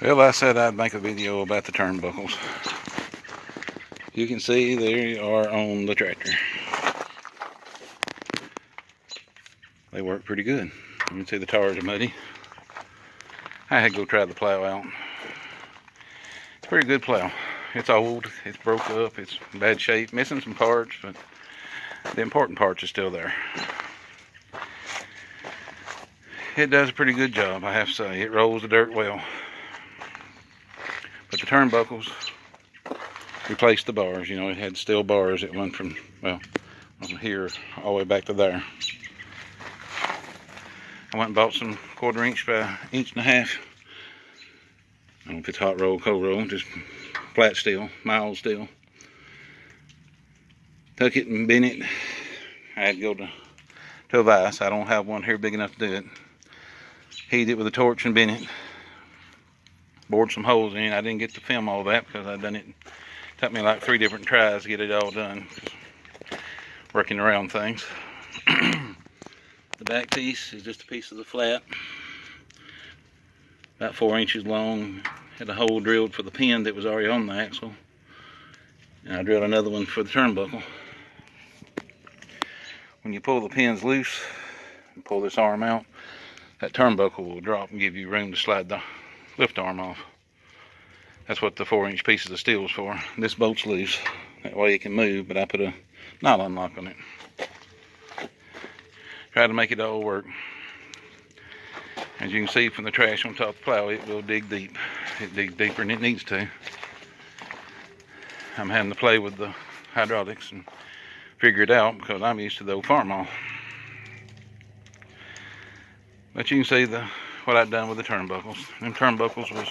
Well, I said I'd make a video about the turnbuckles. You can see they are on the tractor. They work pretty good. You can see the tires are muddy. I had to go try the plow out. It's a pretty good plow. It's old, it's broke up, it's in bad shape, missing some parts, but the important parts are still there. It does a pretty good job, I have to say. It rolls the dirt well. But the turnbuckles replaced the bars. You know, it had steel bars that went from, well, from here all the way back to there. I went and bought some 1/4 inch by 1.5 inches. I don't know if it's hot roll, cold roll, just flat steel, mild steel. Took it and bent it. I had to go to a vise. I don't have one here big enough to do it. Heat it with a torch and bent it. Bored some holes in it. I didn't get to film all that because I done it. Took me like 3 different tries to get it all done. Working around things. The back piece is just a piece of the flat. About 4 inches long. Had a hole drilled for the pin that was already on the axle. And I drilled another one for the turnbuckle. When you pull the pins loose and pull this arm out, that turnbuckle will drop and give you room to slide the lift arm off. That's what the 4-inch pieces of steel is for. This bolt's loose. That way it can move, but I put a nylon lock on it. Try to make it all work. As you can see from the trash on top of the plow, it will dig deep. It digs deeper than it needs to. I'm having to play with the hydraulics and figure it out because I'm used to the old farm-all. But you can see what I've done with the turnbuckles. Them turnbuckles was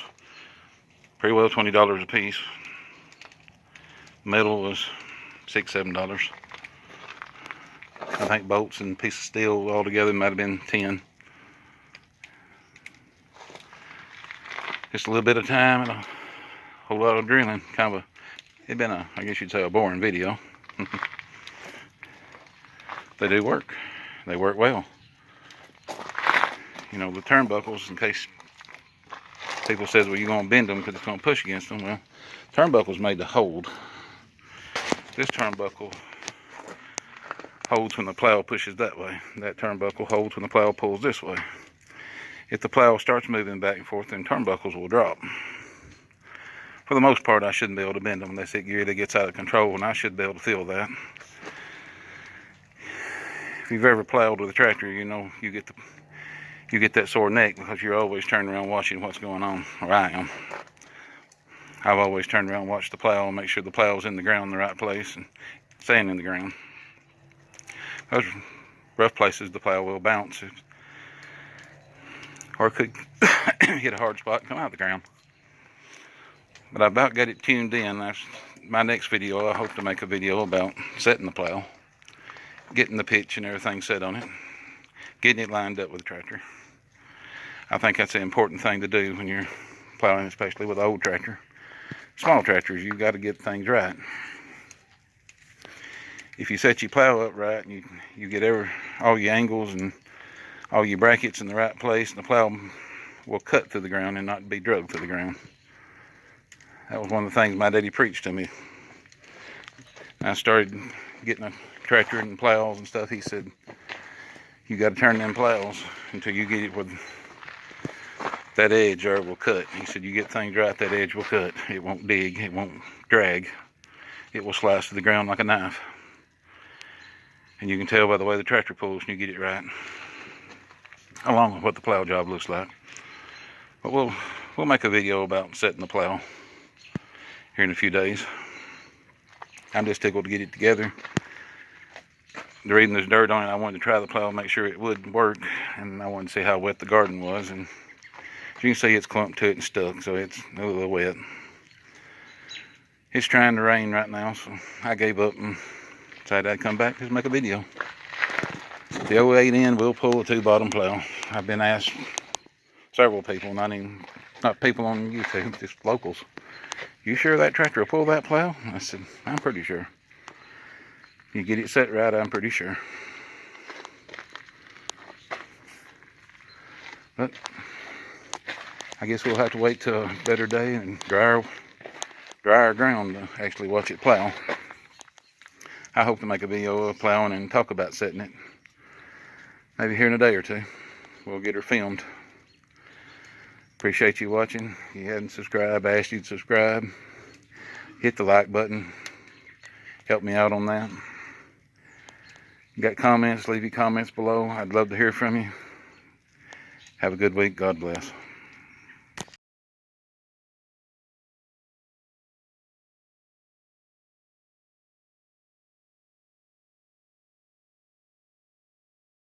pretty well $20 a piece. Metal was $6, $7. I think bolts and piece of steel all together might have been 10. Just a little bit of time and a whole lot of drilling. It'd been I guess you'd say a boring video. They do work. They work well. You know, the turnbuckles, in case people says, well, you're going to bend them because it's going to push against them. Well, turnbuckles made to hold. This turnbuckle holds when the plow pushes that way. That turnbuckle holds when the plow pulls this way. If the plow starts moving back and forth, then turnbuckles will drop. For the most part, I shouldn't be able to bend them unless it really gets out of control, and I should be able to feel that. If you've ever plowed with a tractor, you know you get that sore neck because you're always turning around watching what's going on, or I am. I've always turned around and watched the plow and make sure the plow's in the ground in the right place and staying in the ground. Those rough places, the plow will bounce. Or it could hit a hard spot and come out of the ground. But I about got it tuned in. My next video, I hope to make a video about setting the plow, getting the pitch and everything set on it, getting it lined up with the tractor. I think that's an important thing to do when you're plowing, especially with an old tractor. Small tractors, you've got to get things right. If you set your plow up right and you get all your angles and all your brackets in the right place, and the plow will cut through the ground and not be drugged through the ground. That was one of the things my daddy preached to me. I started getting a tractor and plows and stuff. He said, you got to turn them plows until you get it with that edge or it will cut. He said, you get things right, that edge will cut. It won't dig, it won't drag. It will slice to the ground like a knife. And you can tell by the way the tractor pulls when you get it right, along with what the plow job looks like. But we'll make a video about setting the plow here in a few days. I'm just tickled to get it together. The reason there's dirt on it, I wanted to try the plow and make sure it would work, and I wanted to see how wet the garden was. And as you can see, it's clumped to it and stuck, so it's a little wet. It's trying to rain right now, so I gave up and decided I'd come back to make a video. The 08N will pull a 2-bottom plow. I've been asked several people, not people on YouTube, just locals. You sure that tractor will pull that plow? I said, I'm pretty sure. You get it set right, I'm pretty sure. But I guess we'll have to wait till a better day and drier ground to actually watch it plow. I hope to make a video of plowing and talk about setting it. Maybe here in a day or two. We'll get her filmed. Appreciate you watching. If you hadn't subscribed, I ask you to subscribe. Hit the like button. Help me out on that. You got comments? Leave your comments below. I'd love to hear from you. Have a good week. God bless.